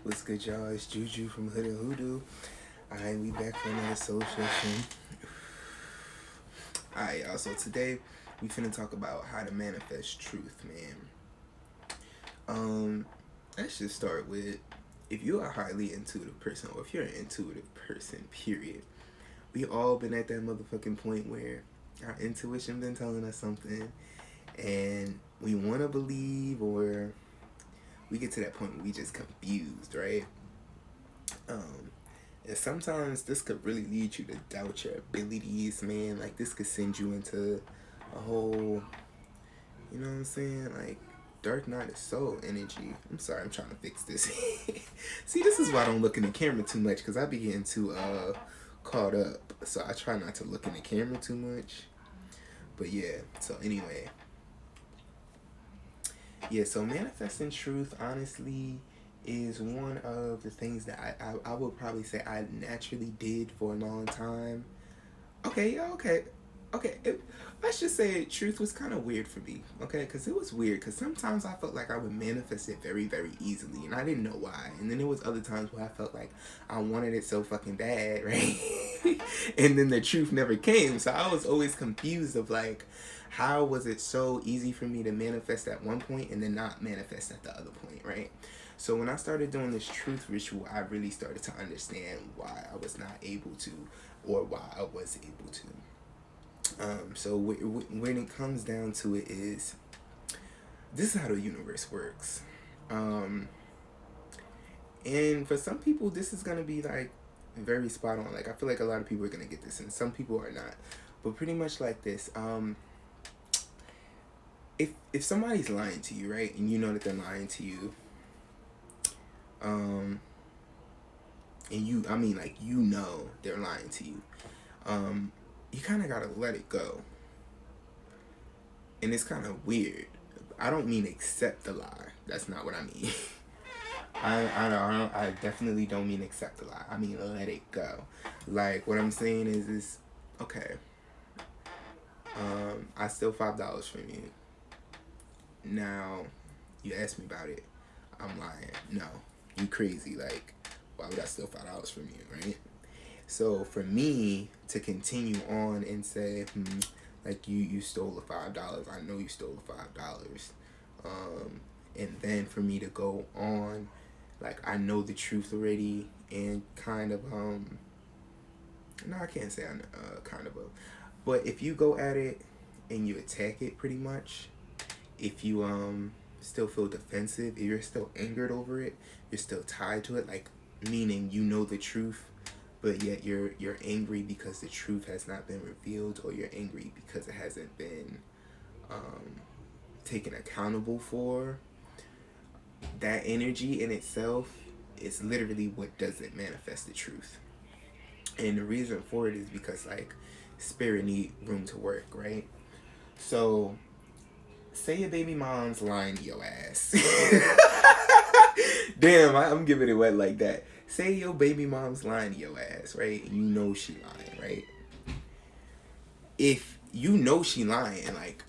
What's good, y'all? It's Juju from Hoodoo. Alright, we back for another soul session. Alright, y'all. So today we finna talk about how to manifest truth, man. Let's just start with, if you're a highly intuitive person, or if you're an intuitive person, period, we all been at that motherfucking point where our intuition been telling us something, and we want to believe, or we get to that point where we just confused, right? And sometimes this could really lead you to doubt your abilities, man. Like, this could send you into a whole, you know what I'm saying? Like, Dark Night of Soul energy. I'm sorry, I'm trying to fix this. See, this is why I don't look in the camera too much, because I be getting too caught up. So I try not to look in the camera too much. But yeah, so anyway. Yeah, so manifesting truth, honestly, is one of the things that I would probably say I naturally did for a long time. Okay, yeah, okay. Let's just say truth was kind of weird for me, okay? Because it was weird, because sometimes I felt like I would manifest it very, very easily, and I didn't know why. And then there was other times where I felt like I wanted it so fucking bad, right? And then the truth never came, so I was always confused of like, how was it so easy for me to manifest at one point and then not manifest at the other point, right? So when I started doing this truth ritual, I really started to understand why I was not able to, or why I was able to. So when it comes down to it is, this is how the universe works. And for some people, this is going to be like very spot on. Like, I feel like a lot of people are going to get this, and some people are not. But pretty much like this. If somebody's lying to you, right, and you know that they're lying to you, and you know they're lying to you, you kind of gotta let it go. And it's kind of weird. I don't mean accept the lie. That's not what I mean. I definitely don't mean accept the lie. I mean let it go. Like, what I'm saying is okay. I steal $5 from you. Now, you ask me about it. I'm lying. No, you crazy. Like, why would I steal $5 from you, right? So for me to continue on and say, like, you stole the $5. I know you stole the $5. And then for me to go on, like, I know the truth already, and kind of no, I can't say kind of but if you go at it and you attack it, pretty much, if you still feel defensive, if you're still angered over it, you're still tied to it, like, meaning you know the truth, but yet you're angry because the truth has not been revealed, or you're angry because it hasn't been taken accountable for. That energy in itself is literally what doesn't manifest the truth. And the reason for it is because, like, spirit need room to work, right? So say your baby mom's lying to your ass. Damn, I'm giving it wet like that. Say your baby mom's lying to your ass, right? You know she lying, right? If you know she lying, like,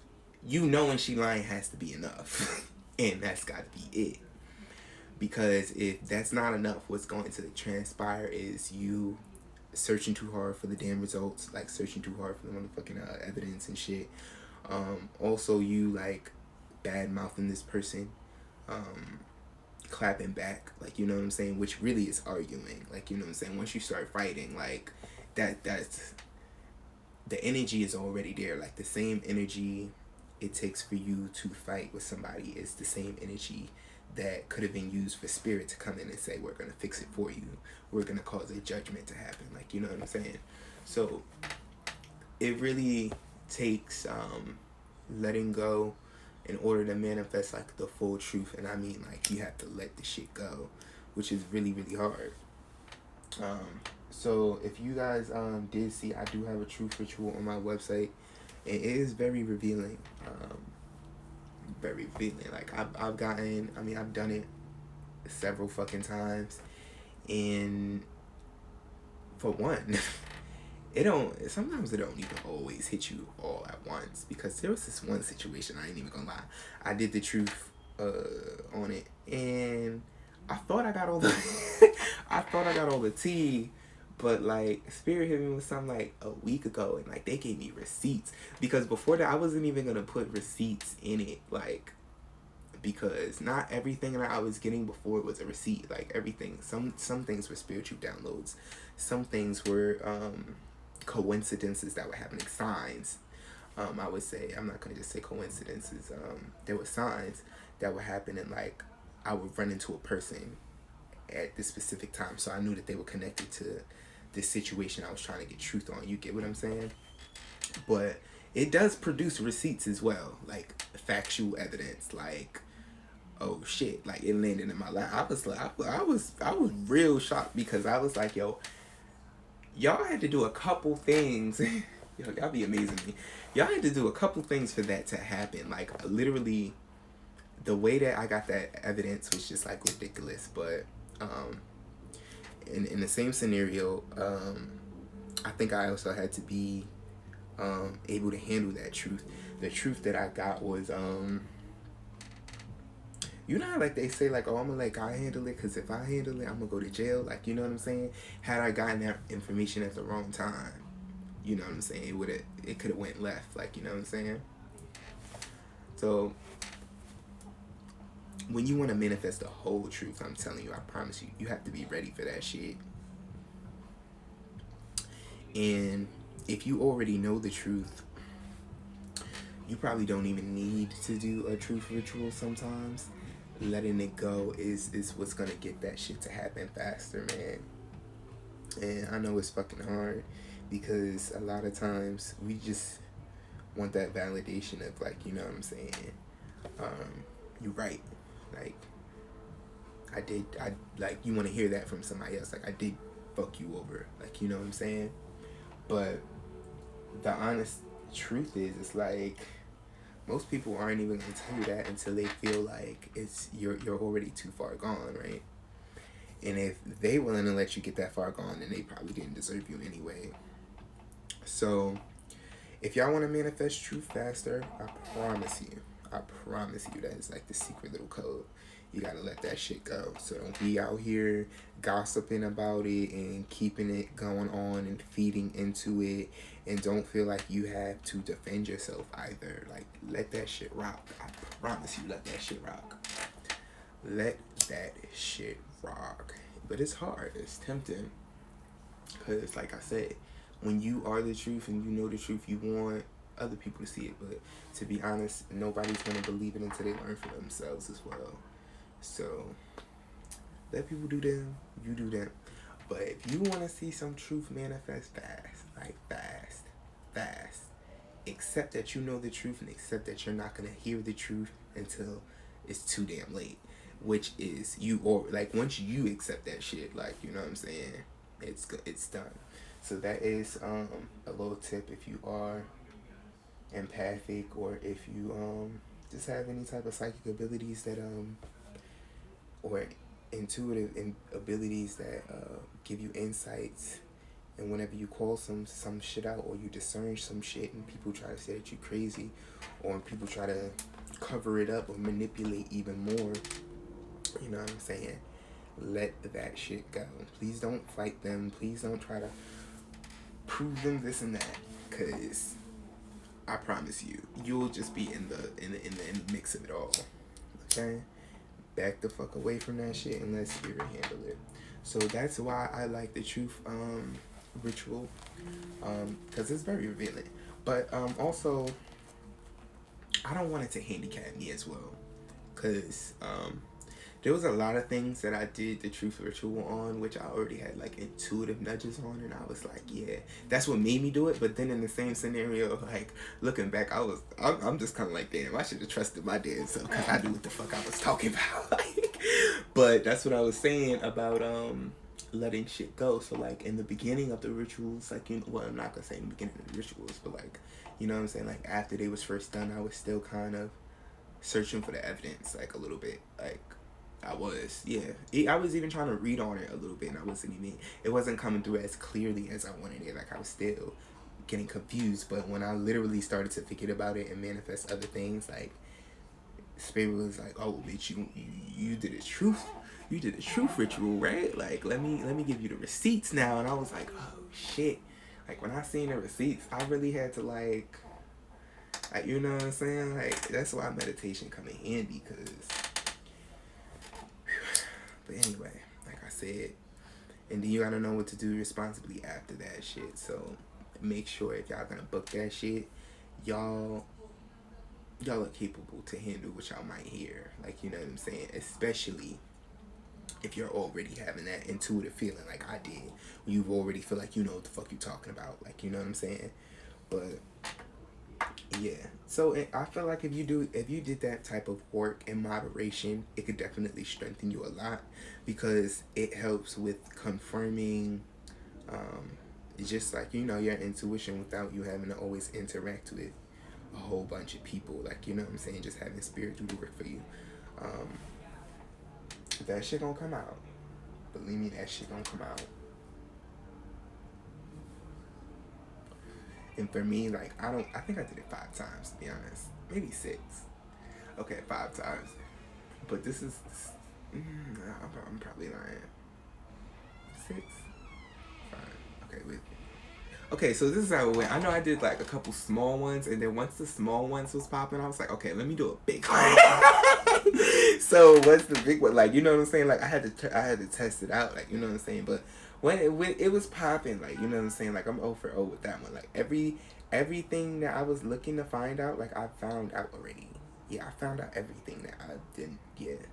you knowing she lying has to be enough. And that's got to be it. Because if that's not enough, what's going to transpire is you searching too hard for the damn results, like searching too hard for the motherfucking evidence and shit. Also, you like bad mouthing this person, clapping back, like, you know what I'm saying, which really is arguing, like, you know what I'm saying. Once you start fighting, like, that's the energy is already there. Like, the same energy it takes for you to fight with somebody is the same energy that could have been used for spirit to come in and say, we're going to fix it for you, we're going to cause a judgment to happen, like, you know what I'm saying. So it really takes letting go in order to manifest, like, the full truth. And I mean, like, you have to let the shit go, which is really, really hard. So if you guys did see, I do have a truth ritual on my website, and it is very revealing. Very revealing. Like, I've done it several fucking times, and for one, sometimes it don't even always hit you all at once, because there was this one situation, I ain't even gonna lie, I did the truth on it, and I thought I got all the I thought I got all the tea, but like Spirit hit me with something like a week ago, and like they gave me receipts, because before that I wasn't even gonna put receipts in it, like, because not everything that I was getting before was a receipt. Like everything, some things were spiritual downloads, some things were coincidences that were happening, signs. I would say, I'm not gonna just say coincidences. There were signs that were happening. Like I would run into a person at this specific time, so I knew that they were connected to this situation I was trying to get truth on. You get what I'm saying? But it does produce receipts as well, like factual evidence. Like, oh shit, like it landed in my lap. I was like, I was real shocked, because I was like, yo, y'all had to do a couple things. Yo, y'all be amazing me. Y'all had to do a couple things for that to happen. Like literally, the way that I got that evidence was just like ridiculous. But in the same scenario, I think I also had to be able to handle that truth. The truth that I got was you know how like they say like, oh, I'm gonna let God handle it, because if I handle it I'm gonna go to jail. Like, you know what I'm saying? Had I gotten that information at the wrong time, you know what I'm saying, it could have went left. Like, you know what I'm saying? So when you want to manifest the whole truth, I'm telling you, I promise you, you have to be ready for that shit. And if you already know the truth, you probably don't even need to do a truth ritual sometimes. Letting it go is what's gonna get that shit to happen faster, man. And I know it's fucking hard, because a lot of times we just want that validation of like, you know what I'm saying, you're right, like I like, you want to hear that from somebody else, like I did fuck you over, like, you know what I'm saying. But the honest truth is, it's like most people aren't even gonna tell you that until they feel like you're already too far gone, right? And if they willing to let you get that far gone, then they probably didn't deserve you anyway. So if y'all want to manifest truth faster, I promise you that is like the secret little code. You gotta let that shit go. So don't be out here gossiping about it and keeping it going on and feeding into it, and don't feel like you have to defend yourself either. Like, let that shit rock. I promise you, let that shit rock. Let that shit rock. But it's hard. It's tempting. Because, like I said, when you are the truth and you know the truth, you want other people to see it. But to be honest, nobody's going to believe it until they learn for themselves as well. So, let people do them. You do them. But if you want to see some truth manifest fast, like fast, accept that you know the truth, and accept that you're not going to hear the truth until it's too damn late. Which is, you, or like, once you accept that shit, like, you know what I'm saying, it's done. So that is a little tip if you are empathic, or if you just have any type of psychic abilities that or intuitive abilities that give you insights. And whenever you call some shit out, or you discern some shit, and people try to say that you're crazy, or people try to cover it up or manipulate even more, you know what I'm saying, let that shit go. Please don't fight them. Please don't try to prove them this and that, because I promise you, you'll just be in the mix of it all. Okay, back the fuck away from that shit and let spirit handle it. So that's why I like the truth ritual, because it's very revealing. But also, I don't want it to handicap me as well, because there was a lot of things that I did the truth ritual on, which I already had like intuitive nudges on, and I was like, yeah, that's what made me do it. But then in the same scenario, like looking back, I'm just kind of like, damn, I should have trusted my damn self, because I knew what the fuck I was talking about. Like, but that's what I was saying about letting shit go. So like in the beginning of the rituals, like, you know, well, I'm not gonna say in the beginning of the rituals, but like, you know what I'm saying, like after they was first done, I was still kind of searching for the evidence, like a little bit, like. I was even trying to read on it a little bit, and it wasn't coming through as clearly as I wanted it. Like, I was still getting confused. But when I literally started to forget about it and manifest other things, like, Spirit was like, oh, bitch, you did it truth. you did a truth ritual, right? Like, let me give you the receipts now. And I was like, oh shit. Like, when I seen the receipts, I really had to like, you know what I'm saying? Like, that's why meditation come in handy, cause. But anyway, like I said, and then you gotta know what to do responsibly after that shit. So make sure if y'all gonna book that shit, y'all are capable to handle what y'all might hear. Like, you know what I'm saying? Especially if you're already having that intuitive feeling like I did. You already feel like you know what the fuck you talking about. Like, you know what I'm saying? But yeah. So I feel like if you did that type of work in moderation, it could definitely strengthen you a lot, because it helps with confirming just like, you know, your intuition without you having to always interact with a whole bunch of people. Like, you know what I'm saying? Just having spirit do the work for you. That shit gonna come out. Believe me, that shit gonna come out. And for me, like, I think I did it 5 times, to be honest. Maybe 6. Okay, 5 times. But this is, I'm probably lying. 6? 5. Okay, wait. Okay, so this is how it went. I know I did like a couple small ones, and then once the small ones was popping, I was like, okay, let me do a big one. So once the big one, like, you know what I'm saying? Like, I had to test it out, like, you know what I'm saying? But when it was popping, like, you know what I'm saying? Like, I'm 0 for 0 with that one. Like, everything that I was looking to find out, like, I found out already. Yeah, I found out everything that I didn't get.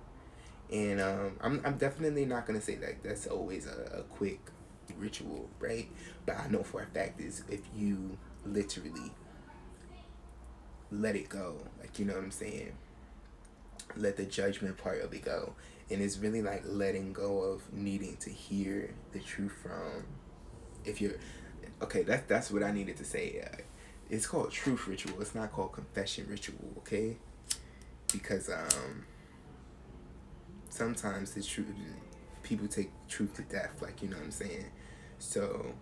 And I'm definitely not gonna say that that's always a quick ritual, right? But I know for a fact is if you literally let it go, like, you know what I'm saying, let the judgment part of it go, and it's really like letting go of needing to hear the truth from, if you're okay, that's what I needed to say. It's called truth ritual, it's not called confession ritual, okay? Because sometimes the truth, people take truth to death, like, you know what I'm saying? So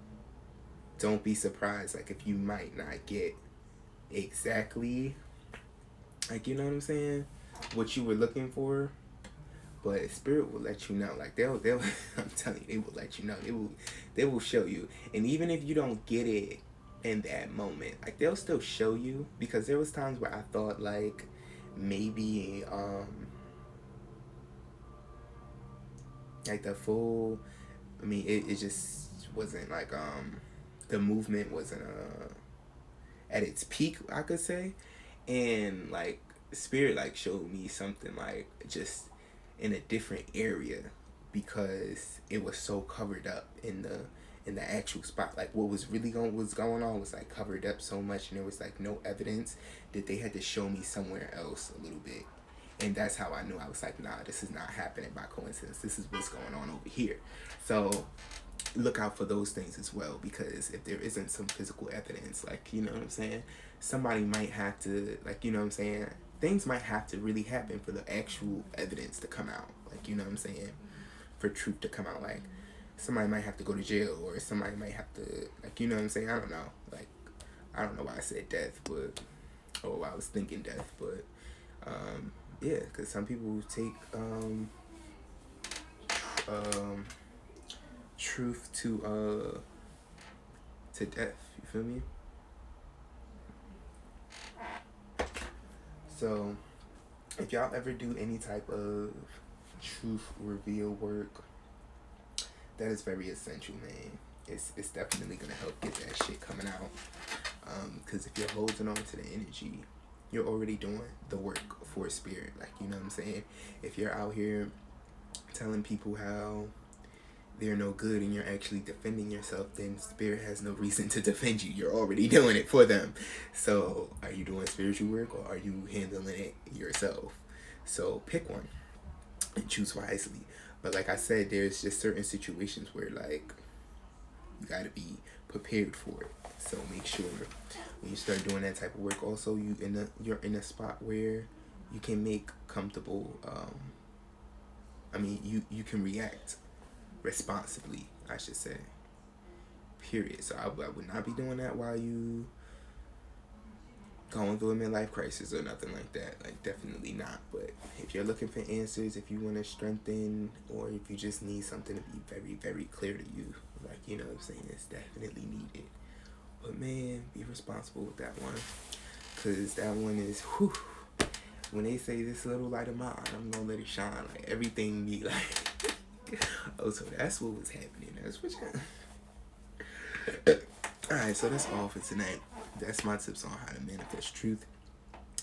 don't be surprised, like, if you might not get exactly, like, you know what I'm saying, what you were looking for, but spirit will let you know. Like, they'll I'm telling you, they will let you know. They will show you. And even if you don't get it in that moment, like, they'll still show you, because there was times where I thought like maybe like the full, I mean, it just wasn't like the movement wasn't at its peak, I could say. And like spirit like showed me something like just in a different area, because it was so covered up in the actual spot. Like, what was really going on was like covered up so much, and there was like no evidence, that they had to show me somewhere else a little bit. And that's how I knew. I was like, nah, this is not happening by coincidence. This is what's going on over here. So look out for those things as well, because if there isn't some physical evidence, like, you know what I'm saying, somebody might have to, like, you know what I'm saying, things might have to really happen for the actual evidence to come out, like, you know what I'm saying, for truth to come out. Like, somebody might have to go to jail, or somebody might have to, like, you know what I'm saying, I don't know, like, I don't know why I said death, but, or why I was thinking death, but yeah, because some people take truth to death, you feel me? So if y'all ever do any type of truth reveal work, that is very essential, man. It's definitely gonna help get that shit coming out, because if you're holding on to the energy, you're already doing the work for spirit, like, you know what I'm saying? If you're out here telling people how they're no good and you're actually defending yourself, then spirit has no reason to defend you. You're already doing it for them. So are you doing spiritual work, or are you handling it yourself? So pick one and choose wisely. But like I said, there's just certain situations where, like, you gotta be prepared for it. So make sure when you start doing that type of work, also you're in a spot where you can make comfortable you can react responsibly, I should say, period. So I would not be doing that while you going through a midlife crisis or nothing like that. Like, definitely not. But if you're looking for answers, if you want to strengthen, or if you just need something to be very, very clear to you, like, you know what I'm saying, it's definitely needed. But man, be responsible with that one, because that one is, whew, when they say this little light of mine, I'm gonna let it shine. Like, everything be like, oh, so that's what was happening. That's what Alright, so that's all for tonight. That's my tips on how to manifest truth.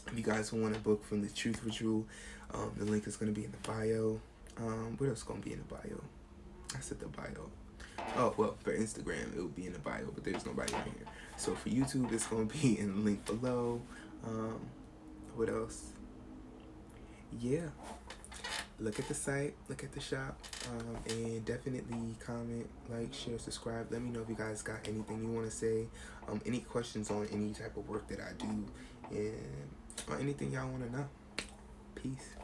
If you guys want a book from the Truth Ritual, the link is going to be in the bio. What else is going to be in the bio? I said the bio. Oh, well, for Instagram, it will be in the bio, but there's nobody on here. So for YouTube, it's going to be in the link below. What else? Yeah. Look at the site, look at the shop, and definitely comment, like, share, subscribe. Let me know if you guys got anything you want to say, any questions on any type of work that I do, and or anything y'all want to know. Peace.